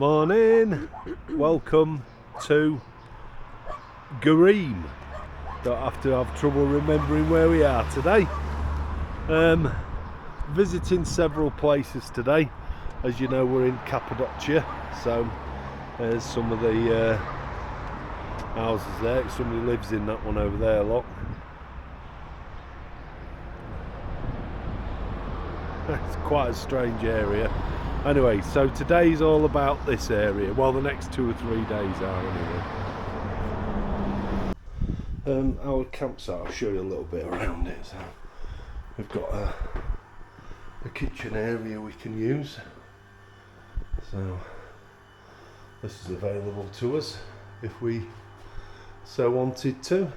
Morning, welcome to Gareem. Don't have to have trouble remembering where we are today. Visiting several places today. As you know, we're in Cappadocia, so there's some of the houses there. Somebody lives in that one over there, look. It's quite a strange area. Anyway, so today's all about this area. Well, the next 2 or 3 days are anyway. Our campsite, I'll show you a little bit around it. So we've got a kitchen area we can use. So this is available to us if we so wanted to.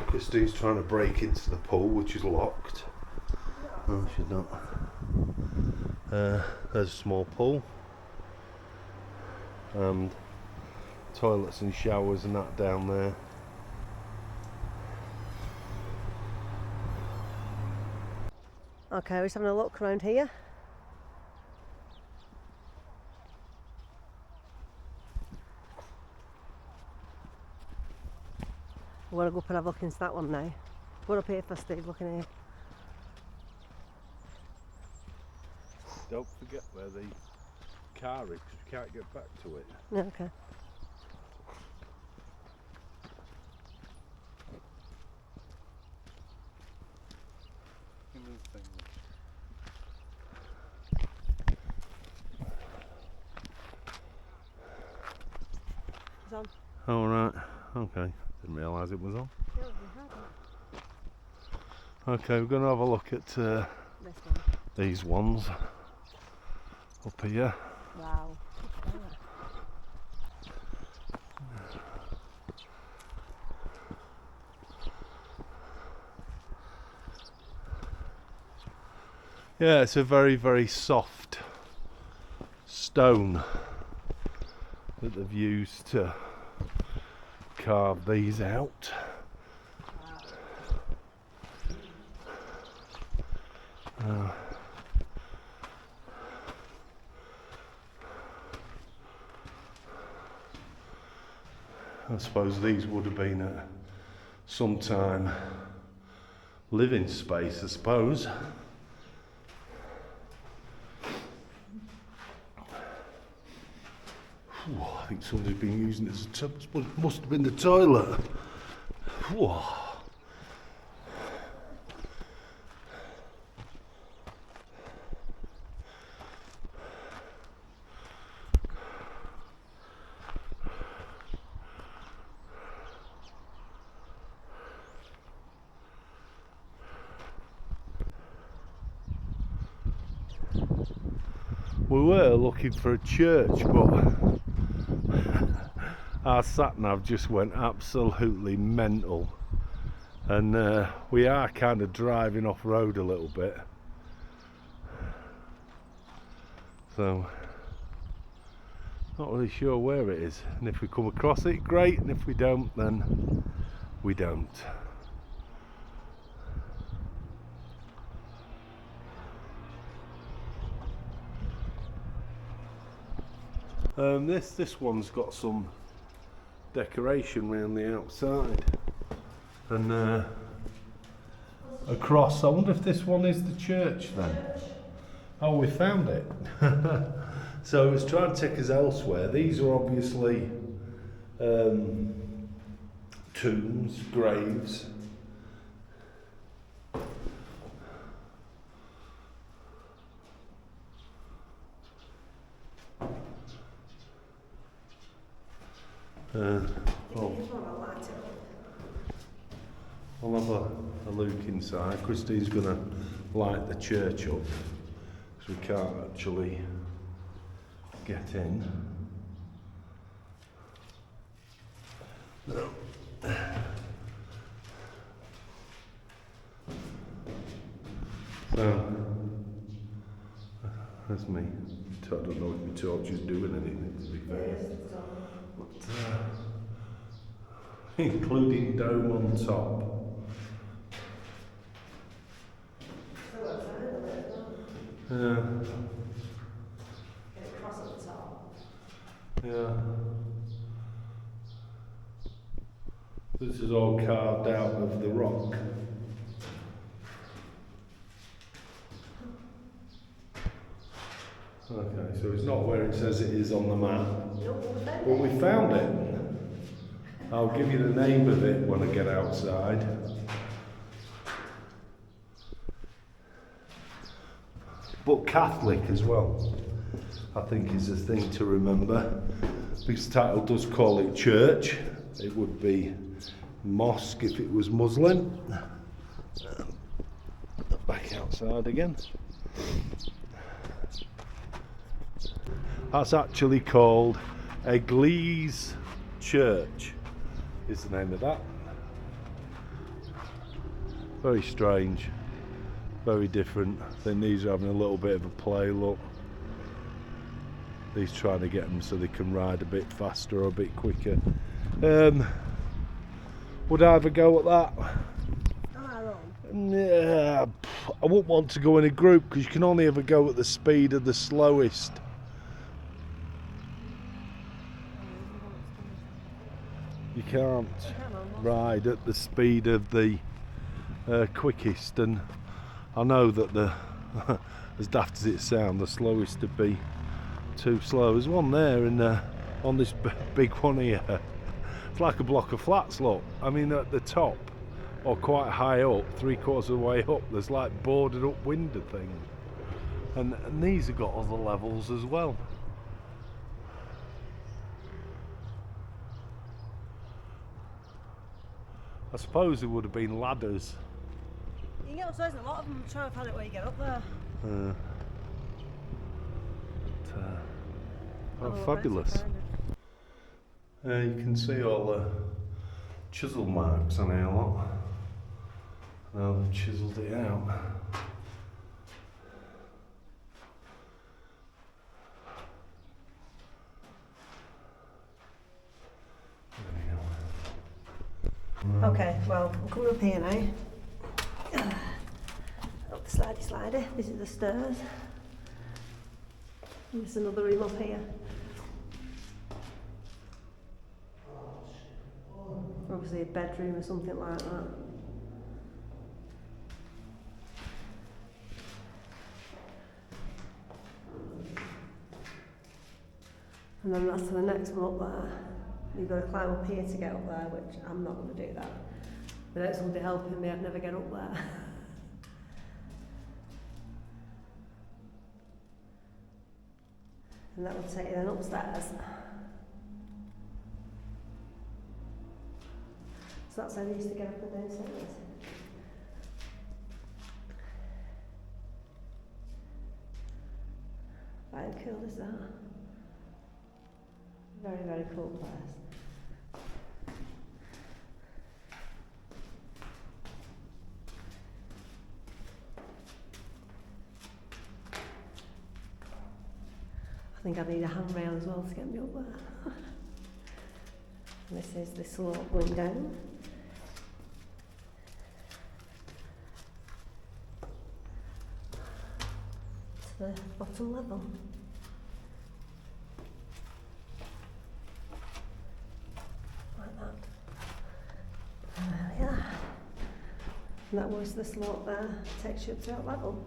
Christine's trying to break into the pool, which is locked. No, she's not. There's a small pool and toilets and showers and that down there. Okay, we're just having a look around here. We want to go up and have a look into that one now. We're up here first, Steve, looking here. Don't forget where the car is, because we can't get back to it. Yeah, okay. It's on. Oh, right. Okay. Didn't realise it was on. Yeah, we had it. Okay, we're going to have a look at This one. these ones up here. Wow. Yeah, it's a very, very soft stone that they've used to carve these out. I suppose these would have been at some time living space, I suppose. I think somebody's been using it as a tub. It must have been the toilet. Whoa. We were looking for a church, but our sat-nav just went absolutely mental, and we are kind of driving off road a little bit, so not really sure where it is. And if we come across it, great, and if we don't, then we don't. This one's got some decoration around the outside, and across. I wonder if this one is the church then. Oh, we found it. So it's trying to take us elsewhere. These are obviously tombs, graves. I'll have a look inside. Christine's going to light the church up because we can't actually get in. No. So that's me. I don't know if my torch is doing anything, to be fair. But, including dome on top. Yeah. Get it across at the top. Yeah. This is all carved out of the rock. Okay, so it's not where it says it is on the map. But we found it. I'll give you the name of it when I get outside. But Catholic as well, I think is a thing to remember. This title does call it church. It would be mosque if it was Muslim. Back outside again. That's actually called Église Church, is the name of that. Very strange, very different. I think these are having a little bit of a play, look. These trying to get them so they can ride a bit faster or a bit quicker. Would I have a go at that? Yeah, I wouldn't want to go in a group because you can only ever go at the speed of the slowest. You can't ride at the speed of the quickest, and I know that the as daft as it sounds, the slowest would be too slow. There's one there in on this big one here. It's like a block of flats, look. I mean, at the top or quite high up, 3/4 of the way up, there's like boarded up window things, and these have got other levels as well. I suppose there would have been ladders. You can get upstairs, and a lot of them try to find it where you get up there. Oh, fabulous. You can see all the chisel marks on here, look. Now they've chiselled it out. Okay, well, I'm coming up here now. Up the slidey slider. This is the stairs. And there's another room up here. Obviously a bedroom or something like that. And then that's to the next one up there. You've got to climb up here to get up there, which I'm not going to do that. Without somebody helping me, I'd never get up there. And that would take you then upstairs. So that's how I used to get up and downstairs. How cool is that? Very, very cool place. I think I need a handrail as well to get me up there. And this is the slope going down. To the bottom level. Like that. There we are. And that was the slope there, takes you up to that level.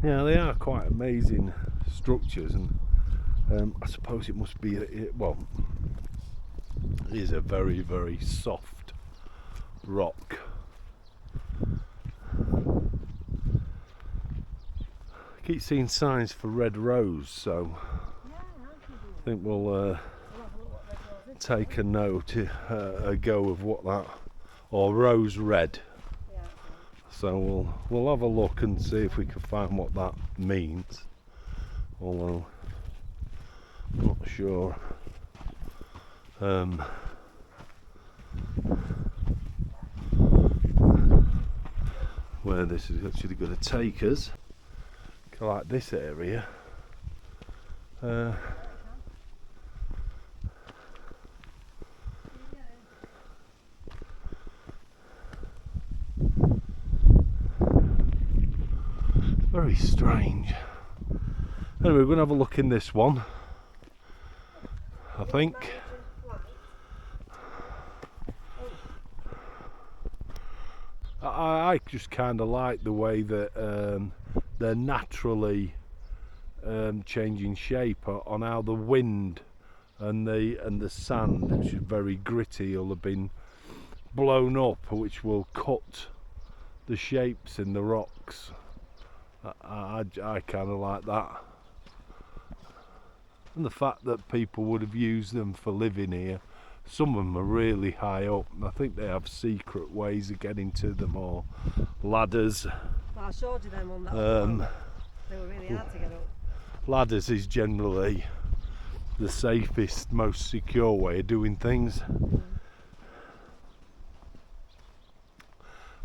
Yeah, they are quite amazing structures, and I suppose it must be, well, it is a very, very soft rock. I keep seeing signs for red rose, so I think we'll take a note, a go of what that, or rose red. So we'll have a look and see if we can find what that means. Although I'm not sure. Where this is actually going to take us. Like this area. Very strange. Anyway, we're going to have a look in this one, I think. I just kind of like the way that they're naturally changing shape on how the wind and the sand, which is very gritty, will have been blown up, which will cut the shapes in the rocks. I kind of like that, and the fact that people would have used them for living here. Some of them are really high up, and I think they have secret ways of getting to them, or ladders. Well, I showed you them on that one. They were really hard to get up. Ladders is generally the safest, most secure way of doing things.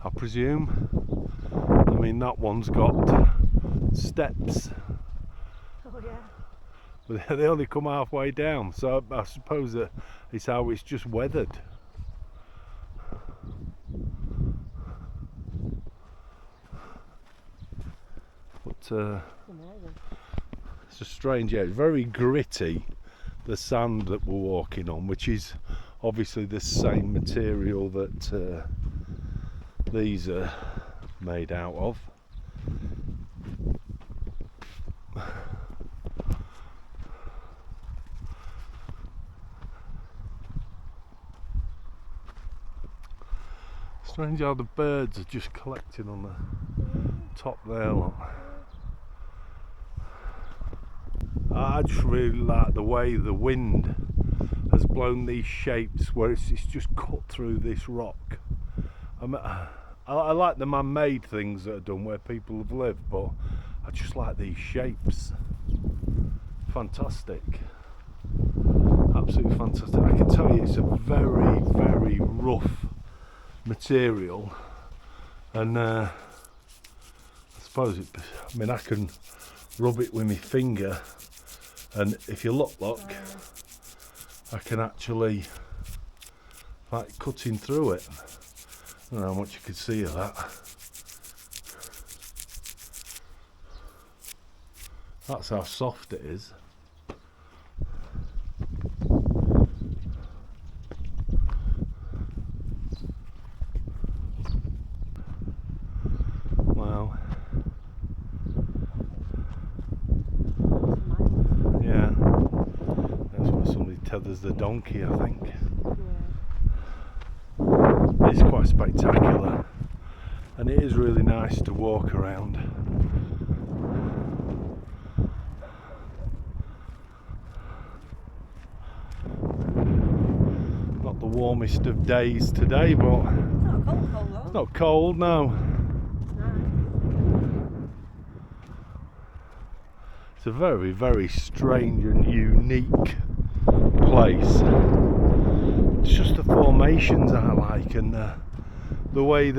I presume. I mean, that one's got steps. Oh yeah. But they only come halfway down, so I suppose that it's how it's just weathered. But it's a strange area. Very gritty, the sand that we're walking on, which is obviously the same material that these are made out of. Strange how the birds are just collecting on the top there. Look. I just really like the way the wind has blown these shapes where it's just cut through this rock. I like the man-made things that are done where people have lived, but I just like these shapes. Fantastic. Absolutely fantastic. I can tell you it's a very, very rough material, and I suppose I mean, I can rub it with my finger, and if you look, I can actually, like, cutting through it. I don't know how much you can see of that. That's how soft it is. Wow. Yeah. That's where somebody tethers the donkey, I think. Yeah. It's quite spectacular, and it is really nice to walk around. Not the warmest of days today, but Not cold though. not cold, no. It's a very, very strange and unique place. It's just the formations I like, and the way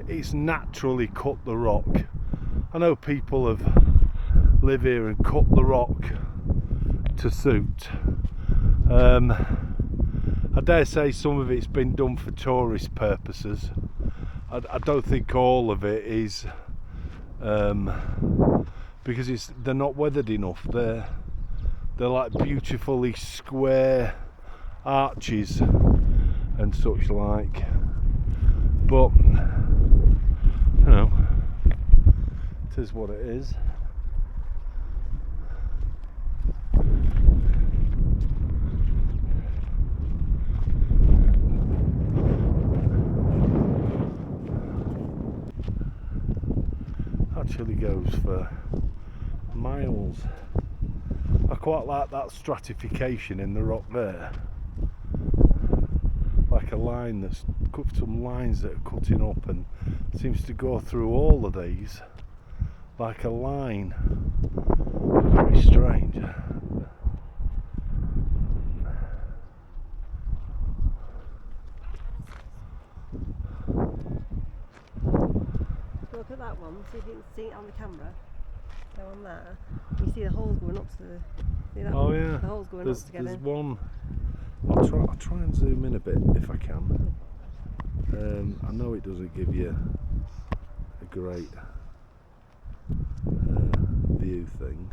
it's naturally cut the rock. I know people have live here and cut the rock to suit. I dare say some of it's been done for tourist purposes. I don't think all of it is, because they're not weathered enough. They're like beautifully square arches and such like. But you know, it is what it is. Actually goes for miles. I quite like that stratification in the rock there, like a line that's cut, some lines that are cutting up, and seems to go through all of these like a line. Very strange. Look at that one, see if you can see it on the camera. Go on there. You see the holes going up to the. See that? Oh yeah. The holes going up together. There's one. I'll try and zoom in a bit if I can. I know it doesn't give you a great. view thing.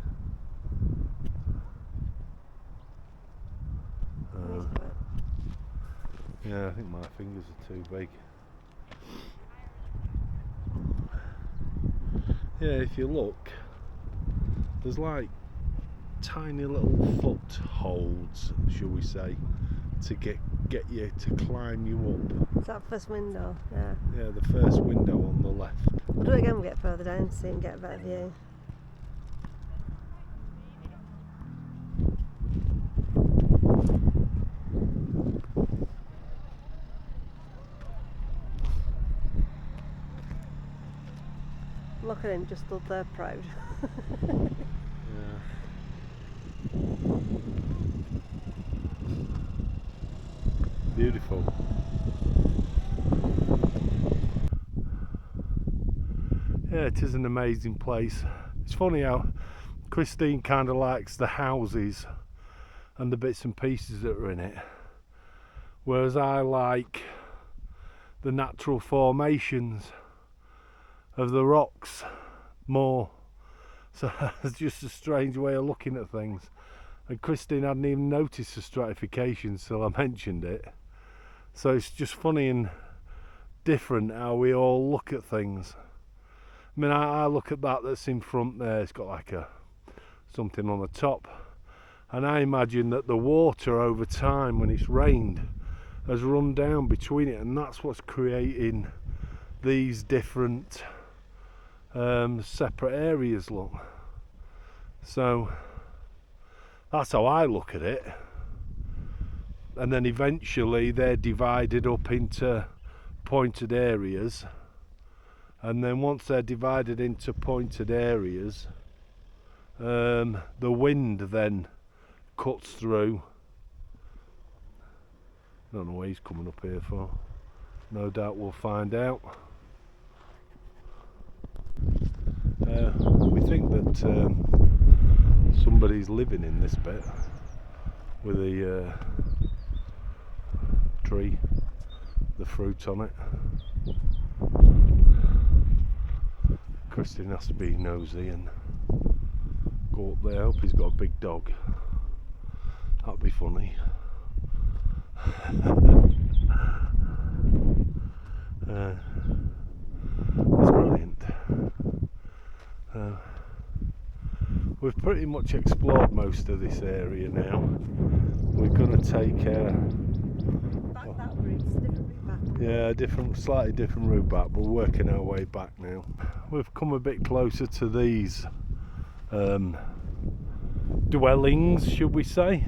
Yeah, I think my fingers are too big. Yeah, if you look, there's like tiny little footholds, shall we say, to get you to climb you up. Is that first window? Yeah. Yeah, the first window on the left. We'll do it again when we get further down to see and get a better view. Look at him, just stood there proud. Yeah. Beautiful. Yeah, it is an amazing place. It's funny how Christine kind of likes the houses and the bits and pieces that are in it, whereas I like the natural formations of the rocks more. So it's just a strange way of looking at things, and Christine hadn't even noticed the stratification till I mentioned it. So it's just funny and different how we all look at things. I mean, I look at that that's in front there, it's got like something on the top, and I imagine that the water over time when it's rained has run down between it, and that's what's creating these different separate areas, look. So that's how I look at it, and then eventually they're divided up into pointed areas, and then once they're divided into pointed areas, the wind then cuts through. I don't know what he's coming up here for. No doubt we'll find out. We think that somebody's living in this bit with a tree, the fruit on it. Christine has to be nosy and go up there. I hope he's got a big dog. That'd be funny. It's brilliant. We've pretty much explored most of this area now. We're going to take Back that route, it's a different route back. yeah, slightly different route back. We're working our way back now. We've come a bit closer to these dwellings, should we say,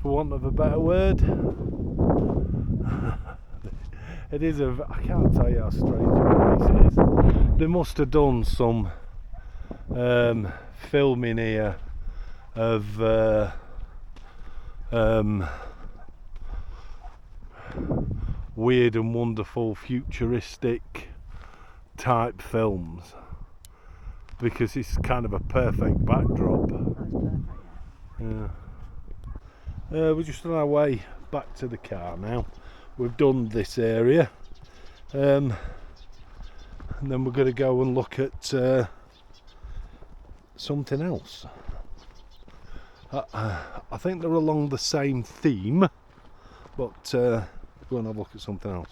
for want of a better word. It is I can't tell you how strange a place it is. They must have done some filming here of weird and wonderful futuristic type films, because it's kind of a perfect backdrop. That's perfect, Yeah. We're just on our way back to the car now. We've done this area, and then we're going to go and look at something else. I think they're along the same theme, but go and have a look at something else.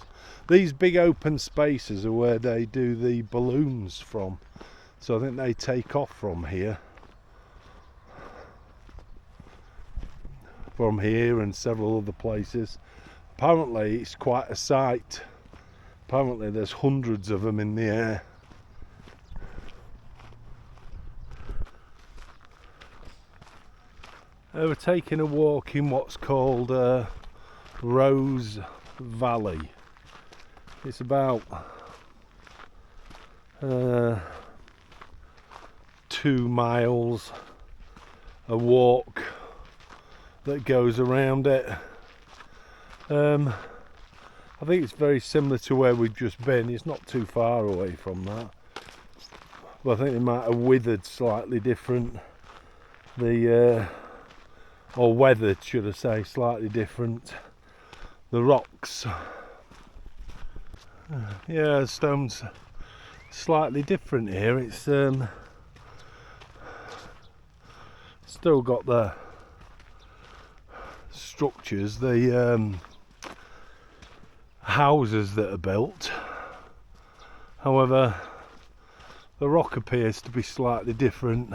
These big open spaces are where they do the balloons from, so I think they take off from here and several other places. Apparently it's quite a sight. Apparently there's hundreds of them in the air. We're taking a walk in what's called Rose Valley. It's about 2 miles a walk that goes around it. I think it's very similar to where we've just been. It's not too far away from that, but I think it might have withered slightly different. Or weathered, should I say, slightly different. The rocks, yeah, stones slightly different here. It's still got the structures, the houses that are built. However, the rock appears to be slightly different,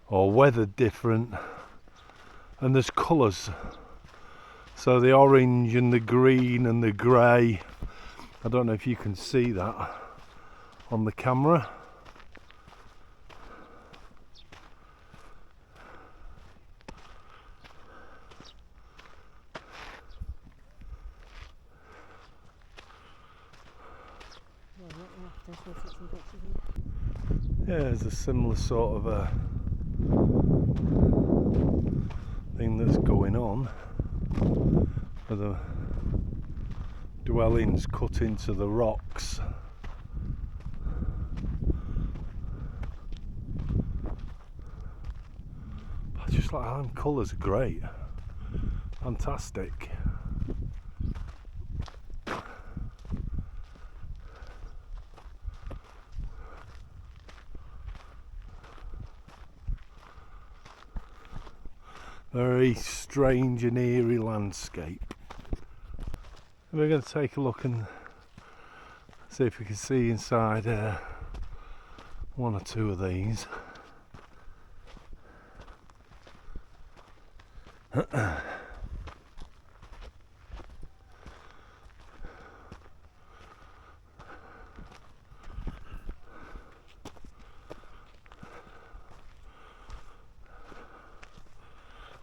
or weathered different, and there's colours. So the orange and the green and the grey, I don't know if you can see that on the camera. Yeah, there's a similar sort of a thing that's going on, where the dwellings cut into the rocks. I just like how them colours are great, fantastic. Very strange and eerie landscape. And we're going to take a look and see if we can see inside one or two of these.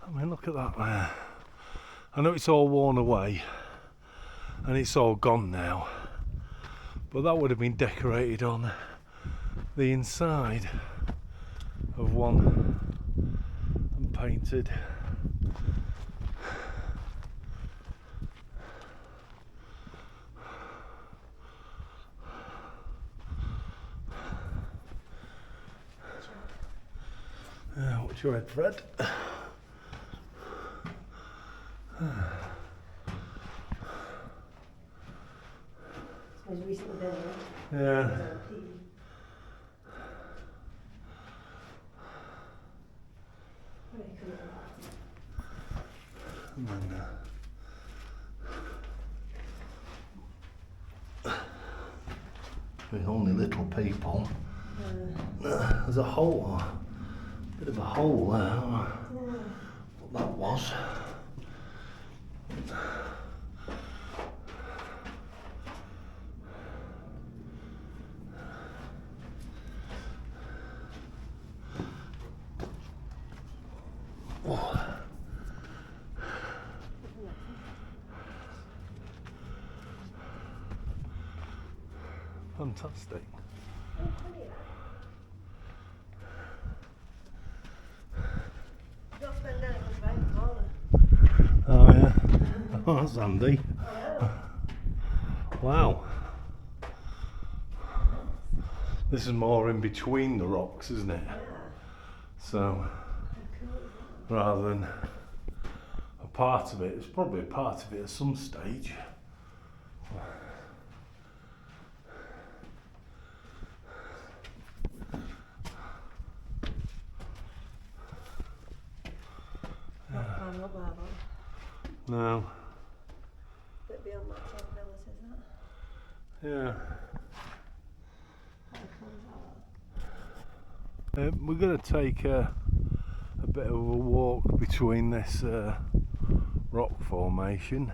I mean, look at that there. I know it's all worn away and it's all gone now, but that would have been decorated on the inside of one and painted. What's your head, Fred? It's recently been here. Yeah. And then, we're only little people. There's a hole, a bit of a hole there. What that was. Fantastic. Oh yeah. Oh, that's handy. Wow. This is more in between the rocks, isn't it? So, rather than a part of it, it's probably a part of it at some stage. Up there, though. No. Bit beyond that capability, isn't Yeah. it? We're going to take a bit of a walk between this rock formation.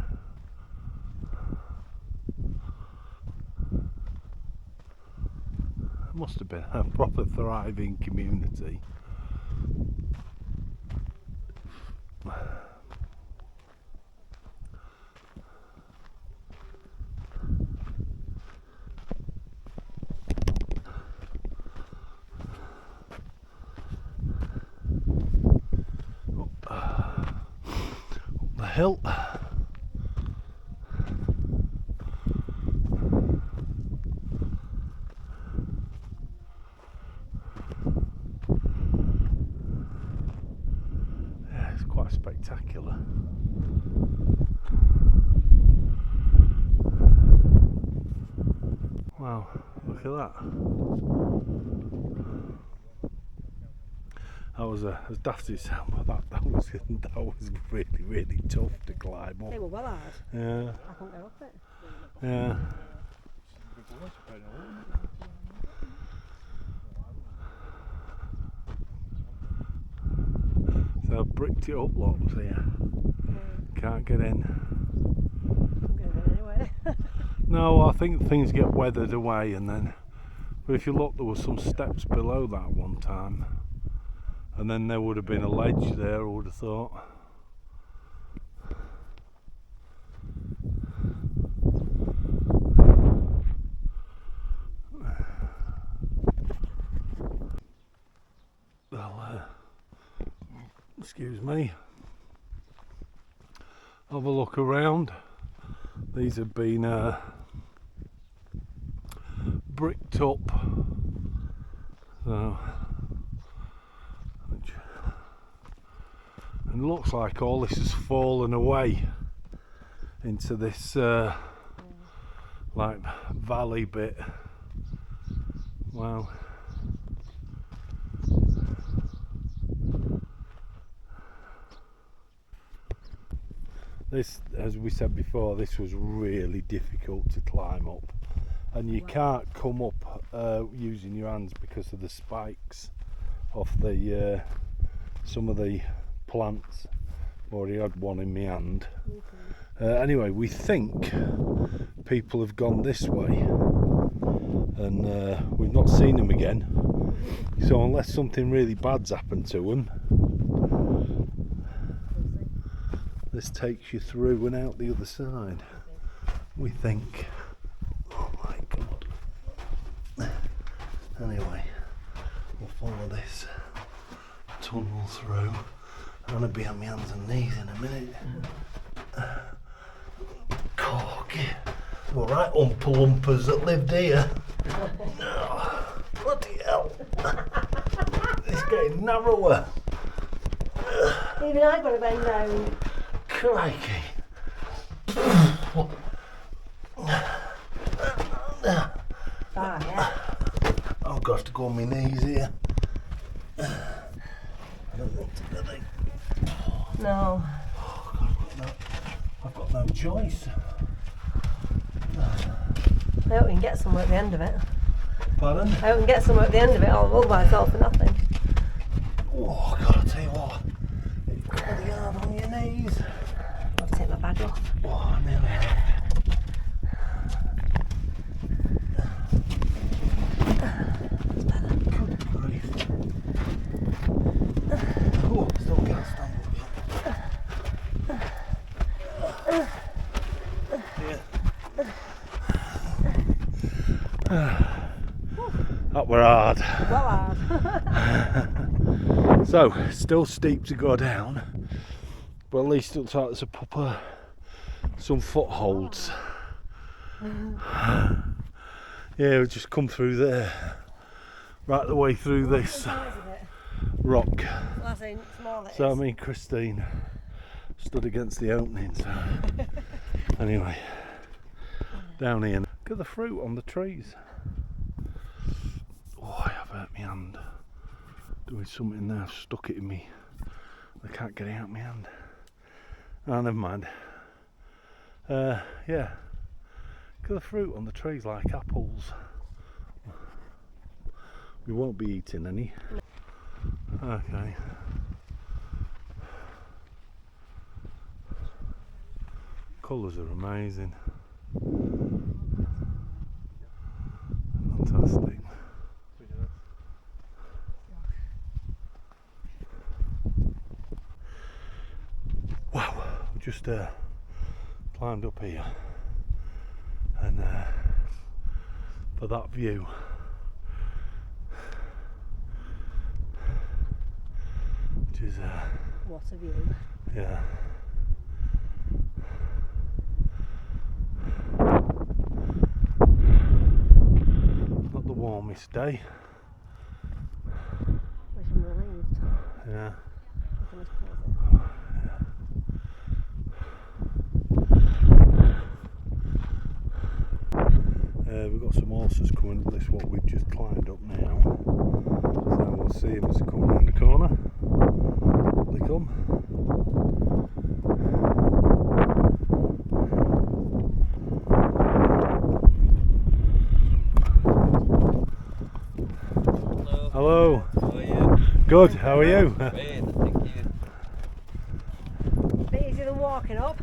It must have been a proper thriving community. The hill. Yeah, it's quite spectacular. Wow, look at that. That was as daft as it sounds, but that was really, really tough to climb up. They were well hard. Yeah. I couldn't get up it. Yeah. So I bricked it up lots here. Can't get in. Couldn't get in anyway. No, I think things get weathered away and then. But if you look, there were some steps below that one time. And then there would have been a ledge there, I would have thought. Well, excuse me. Have a look around. These have been bricked up. So, and it looks like all this has fallen away into this like valley bit. Wow. This, as we said before, this was really difficult to climb up, and you can't come up using your hands because of the spikes off the some of the plants. I've already had one in my hand. Anyway, we think people have gone this way, and we've not seen them again. So unless something really bad's happened to them, this takes you through and out the other side, we think. Oh my god. Anyway, we'll follow this tunnel through. I'm going to be on my hands and knees in a minute. Corky. Alright, Oompa Loompas that lived here. No, bloody hell. It's getting narrower. Even I've got to bend down. Crikey. Yeah. I've got to go on my knees here. I don't want to really. No. Oh, God, I've got no choice. I hope we can get somewhere at the end of it. Pardon? I hope we can get somewhere at the end of it, otherwise it's all for nothing. Oh, I've got to tell you what. It's bloody hard on your knees. I'll take my bag off. Oh, I nearly have. Good grief. Oh, I still can't stand up yet. That were hard. Well hard. So, still steep to go down, but at least it looks like there's a proper, some footholds. Yeah, we've just come through there, right the way through this rock. So me and Christine stood against the opening, so anyway, down here. Look at the fruit on the trees. Oh, I have hurt my hand doing something there. I've stuck it in me. I can't get it out of my hand. Oh, never mind. Yeah. Look at the fruit on the trees like apples. We won't be eating any. Okay. Colours are amazing. Fantastic. Wow, we just climbed up here, and for that view, which is What a view. yeah. Not the warmest day. Which I'm relieved. Yeah. We've got some more horse is coming up this what we've just climbed up now. So we'll see him as he comes around the corner. Up they come. Hello. Hello. How are you? Good, how are you? Great, thank you. Bit easier than walking up.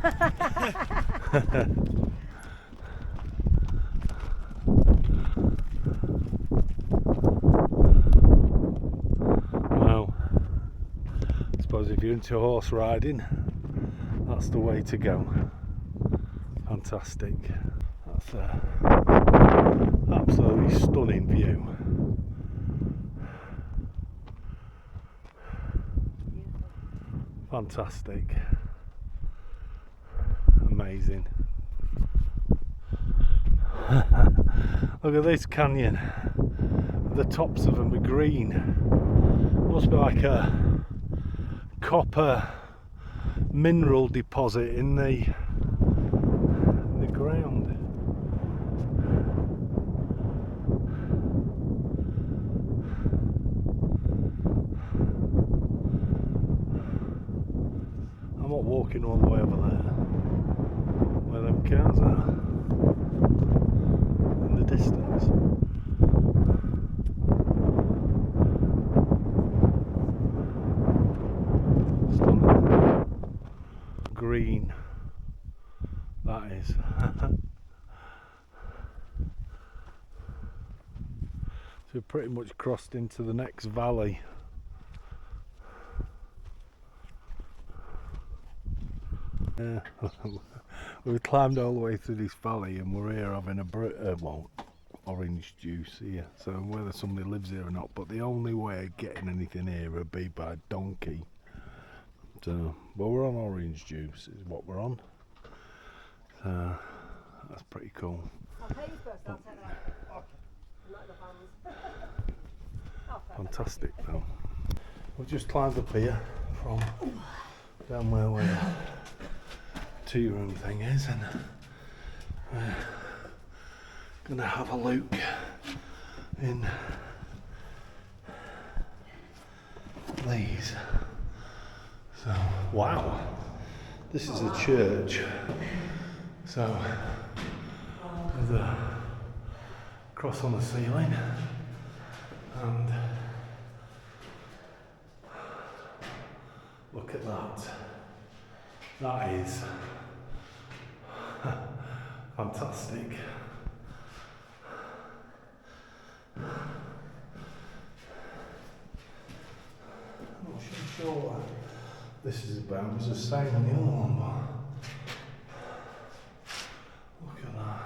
Well, I suppose if you're into horse riding, that's the way to go. Fantastic. That's an absolutely stunning view. Fantastic. Amazing. Look at this canyon. The tops of them are green. Must be like a copper mineral deposit in the ground. I'm not walking all the way over there where them cars are in the distance. Stunning. Green, that is. So we've pretty much crossed into the next valley. Yeah, we've climbed all the way through this valley and we're here having a well, orange juice here. So whether somebody lives here or not, but the only way of getting anything here would be by donkey. So, but we're on orange juice is what we're on. So that's pretty cool. I'll pay you first, I'll take that. Not the hands. Fantastic though. We've just climbed up here from down where the tea room thing is, and we're gonna have a look in these. So wow, this is a church. So there's a cross on the ceiling, and look at that. That is fantastic. I'm not sure what this is about. It was the same on the other one, but look at that.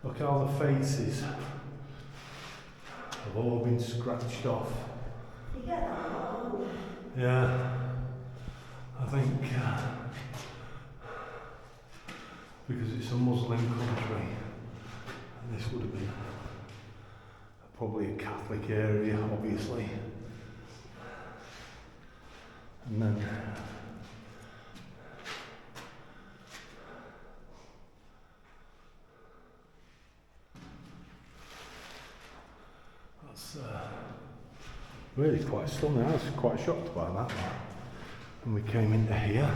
Look at all the faces have all been scratched off. Yeah, I think because it's a Muslim country, and this would have been probably a Catholic area, obviously. And then that's really quite stunning. I was quite shocked by that. And we came into here,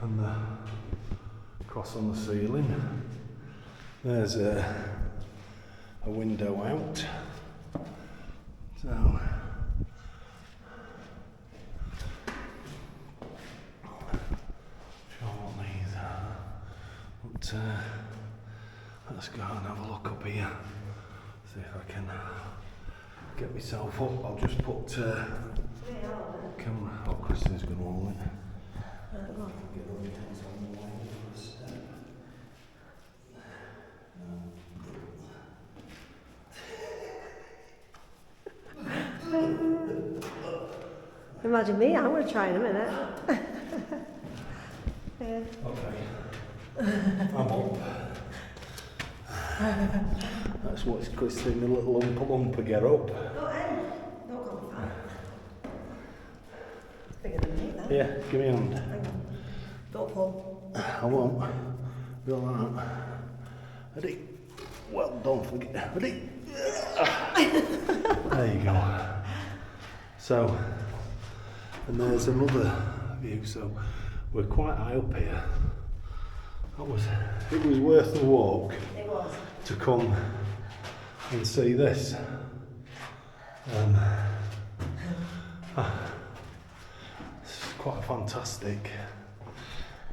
and the cross on the ceiling. There's a window out. So but let's go and have a look up here, see if I can get myself up. I'll just put camera. Oh, Kristen's going to hold it. Imagine me, I'm going to try in a minute. Yeah. Okay. I'm up. That's what's Kristen, the little umpa get up. Go ahead. Don't go far. It's bigger than me, that. Yeah, give me a hand. Hang on. Don't pull. I won't. Go like that. Ready? Well, don't forget. Ready? There you go. So, and there's another view. So, we're quite high up here. It was worth the walk. It was. To come and see this. It's quite fantastic,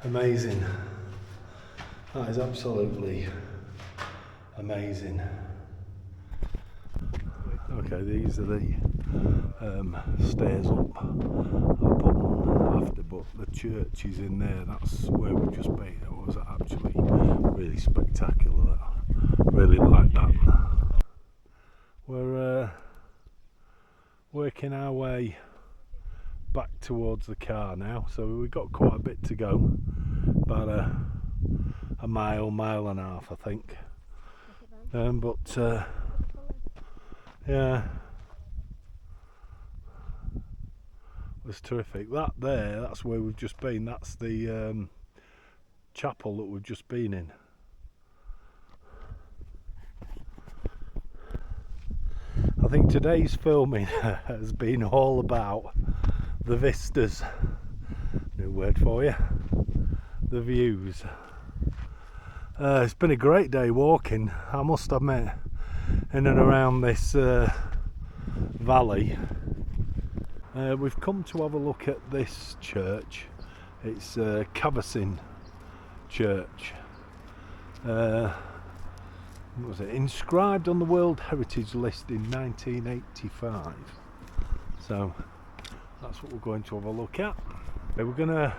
amazing. That is absolutely amazing. Okay, these are the stairs up. I'll put one after, but the church is in there. That's where we've just been. It was actually really spectacular. Really like that. We're working our way back towards the car now, so we've got quite a bit to go. About a mile and a half, I think. Yeah, it was terrific. That's where we've just been. That's the chapel that we've just been in. I think today's filming has been all about the vistas. New word for you. The views. It's been a great day walking, I must admit, in and around this valley. We've come to have a look at this church. It's Cappadocia Church. What was it? Inscribed on the World Heritage List in 1985. So that's what we're going to have a look at. We're gonna.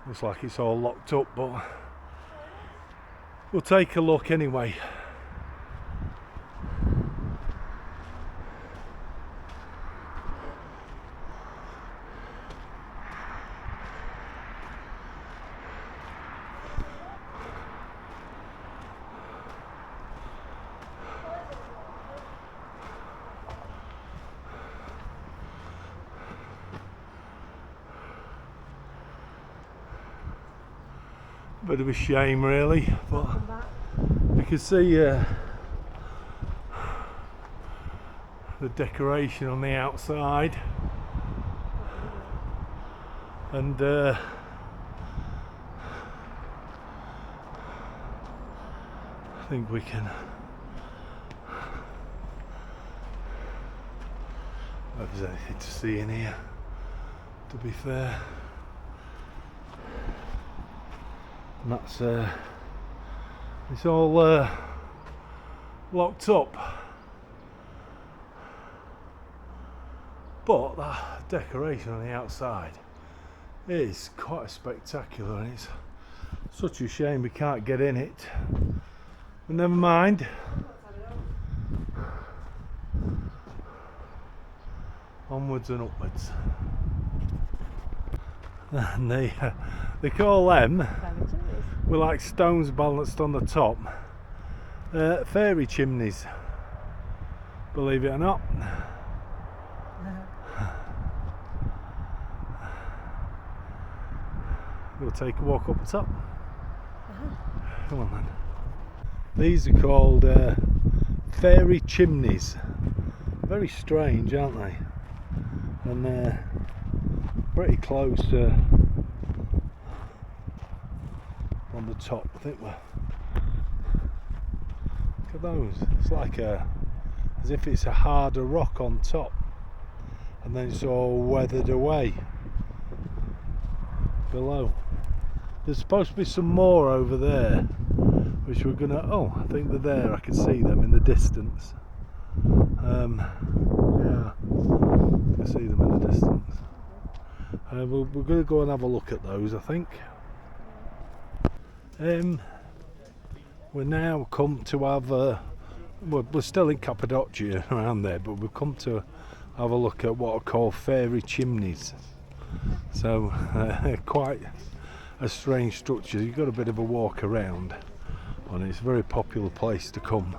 Looks like it's all locked up, but we'll take a look anyway. Bit of a shame really, but you can see the decoration on the outside, and I think we can if there's anything to see in here, to be fair. And that's it's all locked up, but that decoration on the outside is quite spectacular, and it's such a shame we can't get in it, but never mind. Onwards and upwards. And they call them, with like stones balanced on the top, fairy chimneys, believe it or not. We'll take a walk up the top. Come on then. These are called fairy chimneys. Very strange, aren't they? And pretty close on the top. I think we're. Look at those. It's like as if it's a harder rock on top, and then it's all weathered away below. There's supposed to be some more over there, which we're gonna. Oh, I think they're there. I can see them in the distance. Yeah, I can see them in the distance. We're going to go and have a look at those, I think. We're now come to have we're still in Cappadocia around there, but we've come to have a look at what are called fairy chimneys. So quite a strange structure. You've got a bit of a walk around, and it's a very popular place to come.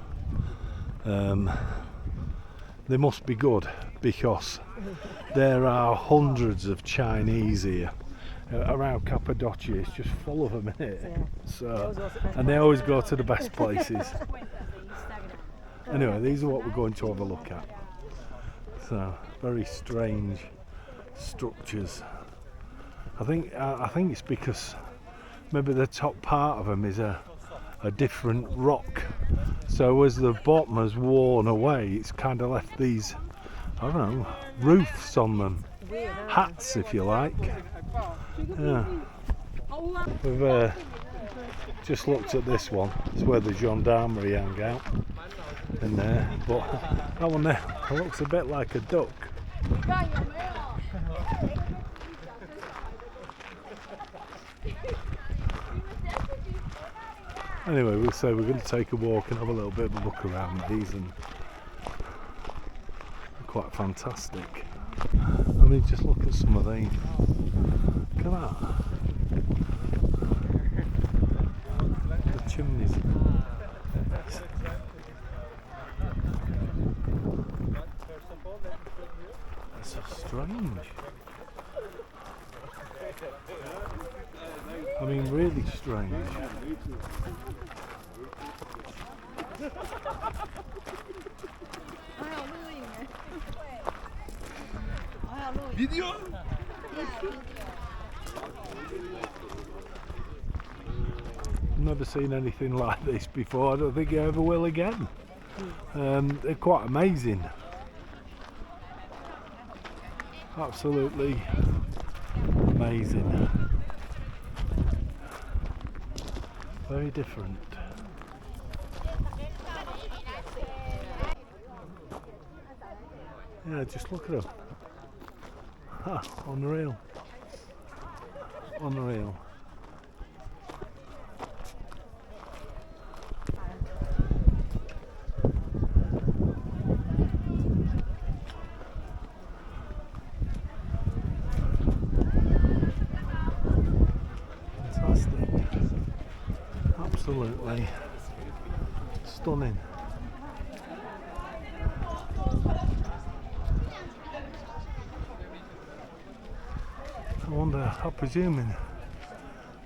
They must be good, because there are hundreds of Chinese here around Cappadocia. It's just full of them, isn't it? Yeah. So, and they always go to the best places. Anyway, these are what we're going to have a look at. So, very strange structures. I think it's because maybe the top part of them is a different rock. So as the bottom has worn away, it's kind of left these, I don't know, roofs on them. Hats, if you like. Yeah. We've just looked at this one. It's where the gendarmerie hang out in there. But that one there, it looks a bit like a duck. Anyway, we'll say we're going to take a walk and have a little bit of a look around these, and they're quite fantastic. I mean, just look at some of these. Look at that. The chimneys. That's so strange. I mean, really strange. Video? Never seen anything like this before. I don't think I ever will again. They're quite amazing. Absolutely amazing. Very different. Yeah, just look at them. Ah, unreal. Unreal. Fantastic. Absolutely stunning. I wonder, I'm presuming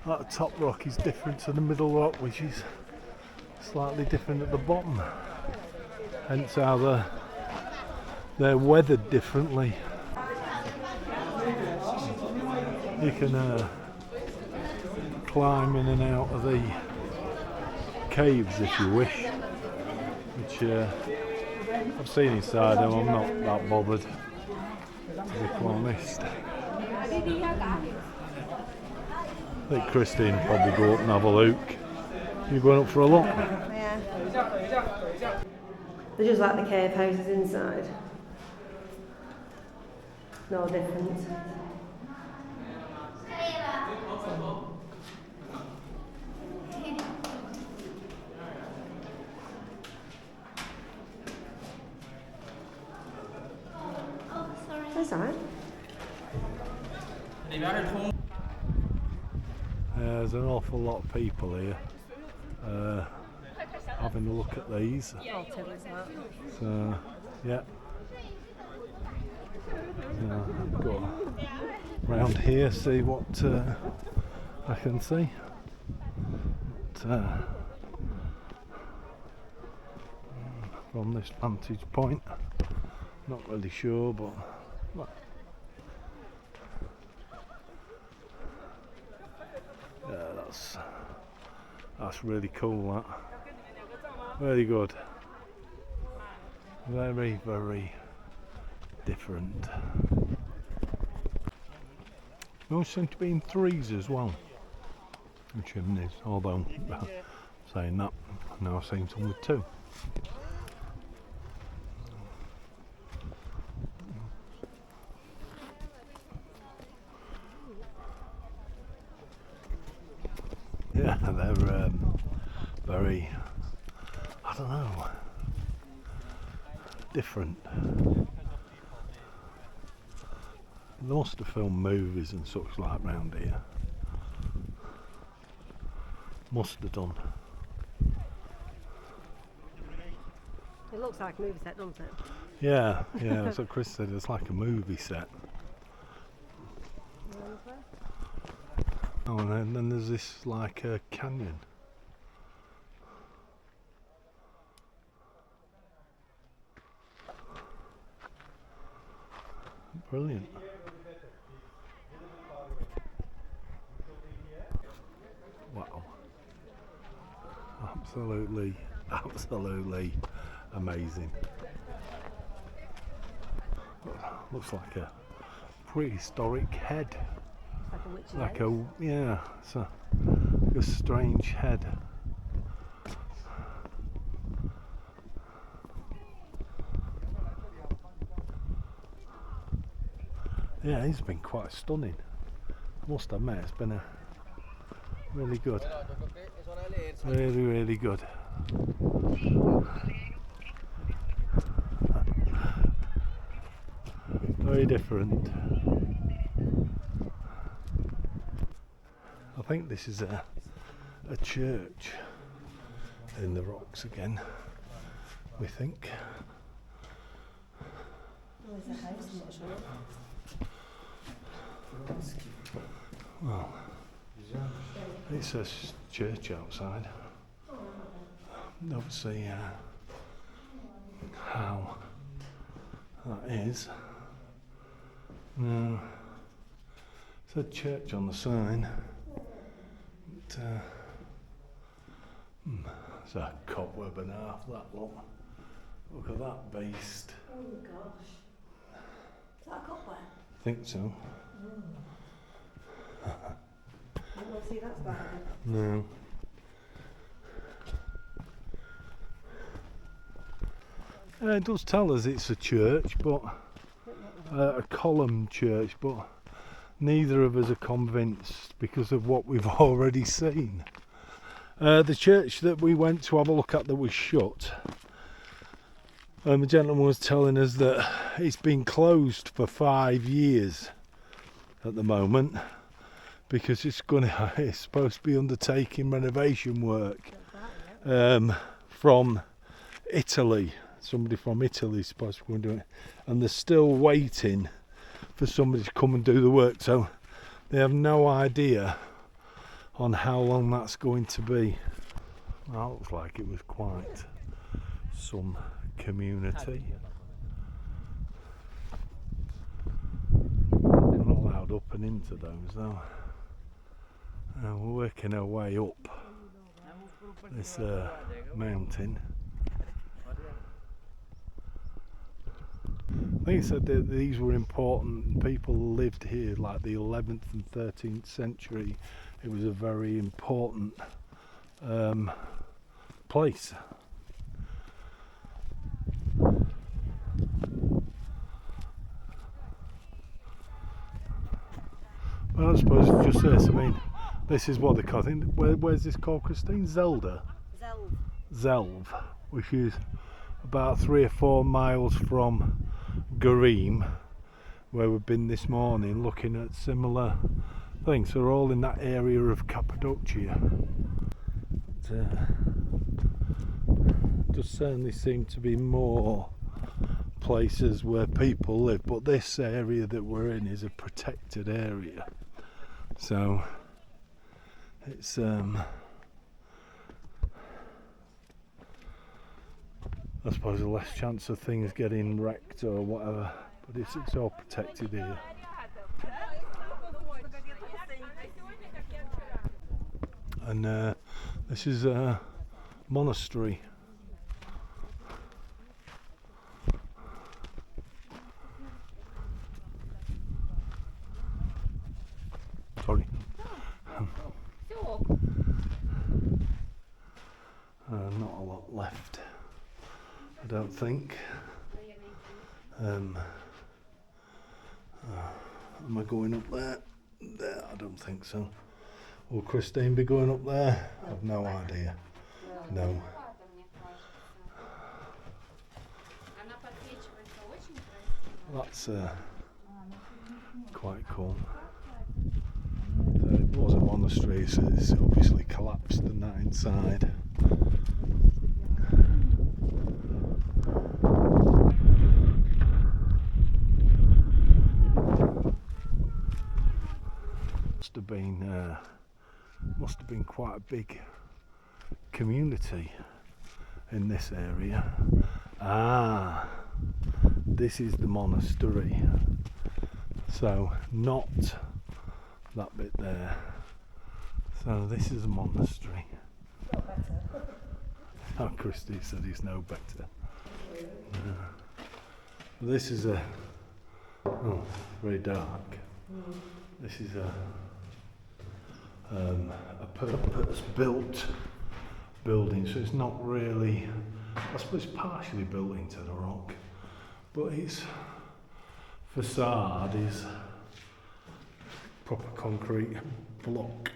that top rock is different to the middle rock, which is slightly different at the bottom. Hence how they're weathered differently. You can climb in and out of the caves if you wish, which I've seen inside them. I'm not that bothered, to be quite honest. I think Christine will probably go up and have a look. You going up for a look? Yeah. They're just like the cave houses inside. No different. That's alright. There's an awful lot of people here having a look at these. So, yeah. Go around here, see what I can see. But, from this vantage point, not really sure, but yeah, that's really cool. That very good, very, very different. They all seem to be in threes as well, the chimneys, although saying that, I've now seen some with two. Yeah, they're very, I don't know, different. They must have filmed movies and such like round here. Must have done. It looks like a movie set, doesn't it? Yeah, yeah, that's what Chris said, it's like a movie set. Oh, and then there's this like a canyon. Brilliant. Wow. Absolutely amazing. Looks like a prehistoric head. Like a witch's Like head. yeah, it's a strange head. Yeah, he's been quite stunning. I must admit, it's been a really good. Really good. Very different. I think this is a church in the rocks again, we think. Oh, there's a house, I'm not sure. Well, it's a church outside. Don't see how that is. No, it's a church on the sign. But, it's a cobweb and a half, that look. Look at that beast. Oh gosh. Is that a cobweb? I think so. I don't see that's bad. No. It does tell us it's a church, but a column church, but neither of us are convinced because of what we've already seen. The church that we went to have a look at that was shut, the gentleman was telling us that it's been closed for 5 years at the moment because it's supposed to be undertaking renovation work from Italy. Somebody from Italy is supposed to go and do it, and they're still waiting for somebody to come and do the work, so they have no idea on how long that's going to be. Well, it looks like it was quite some community. We're not allowed up and into those though. We're working our way up this mountain. I think it said that these were important. People lived here like the 11th and 13th century. It was a very important place. Well, I suppose it's just this. I mean, this is what they call. I think, where's this called, Christine? Zelda? Zelv, which is about 3 or 4 miles from Gareem, where we've been this morning looking at similar things. So we're all in that area of Cappadocia. Does certainly seem to be more places where people live, but this area that we're in is a protected area, so it's I suppose a less chance of things getting wrecked or whatever, but it's all protected here. And this is a monastery. Sorry. Not a lot left, I don't think. Am I going up there? There, I don't think so. Will Christine be going up there? I've no idea. No. That's quite cool. So it was a monastery, so it's obviously collapsed and that inside. Must have been quite a big community in this area. This is the monastery. So not that bit there. So this is a monastery. Not better. Oh, Christy said he's no better. This is a, oh, very dark. This is a purpose-built building, so it's not really, I suppose it's partially built into the rock, but its facade is proper concrete block.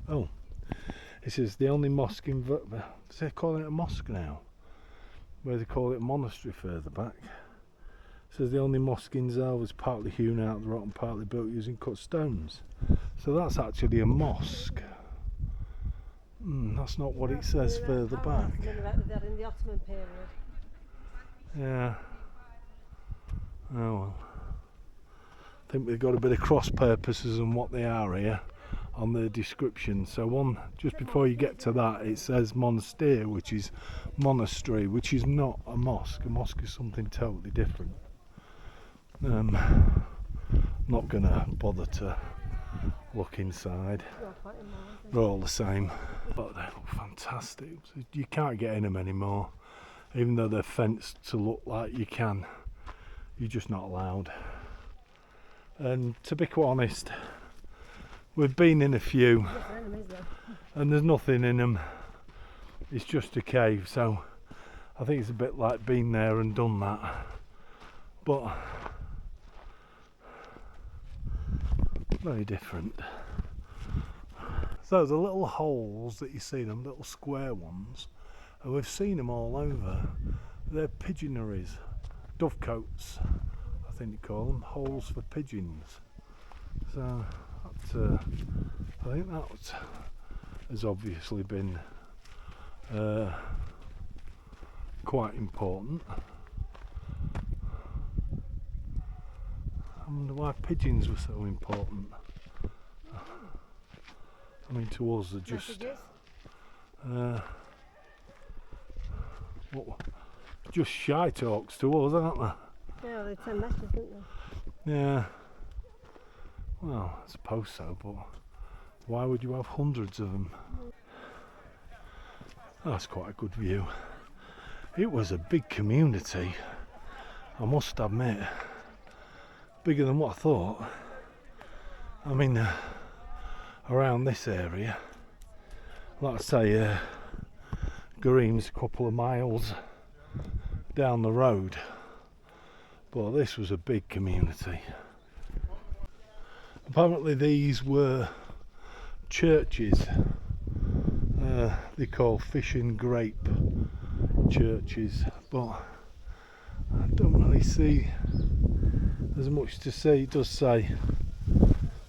Oh, this is the only mosque in, they're calling it a mosque now, where they call it a monastery further back. It says the only mosque in Zell was partly hewn out of the rock and partly built using cut stones. So that's actually a mosque. That's not what it says further back. In the Ottoman period. Yeah. Oh well. I think we've got a bit of cross purposes on what they are here on the description. So one, just before you get to that, it says monastery, which is monastery, which is not a mosque. A mosque is something totally different. Not gonna bother to look inside. They're all the same, but they look fantastic. You can't get in them anymore, even though they're fenced to look like you can. You're just not allowed. And to be quite honest, we've been in a few and there's nothing in them. It's just a cave, so I think it's a bit like been there and done that, but very different. So the little holes that you see, them little square ones, and we've seen them all over. They're pigeoneries, dovecotes, I think you call them, holes for pigeons. So that, I think that has obviously been quite important. I wonder why pigeons were so important. I mean, to us they're just just shy talks to us, aren't they? Yeah, they send messages, don't they? Yeah. Well, I suppose so, but why would you have hundreds of them? That's quite a good view. It was a big community, I must admit. Bigger than what I thought. I mean, around this area, like I say, Green's a couple of miles down the road, but this was a big community. Apparently these were churches, they call fish and grape churches, but I don't really see there's much to see. It does say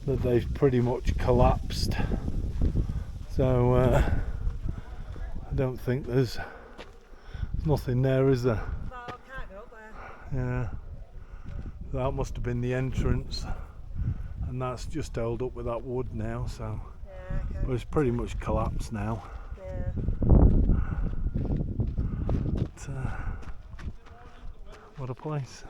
that they've pretty much collapsed, so I don't think there's nothing there, is there? No, I can't go up there. Yeah, that must have been the entrance, and that's just held up with that wood now, so Yeah, okay. but it's pretty much collapsed now. Yeah. But, what a place.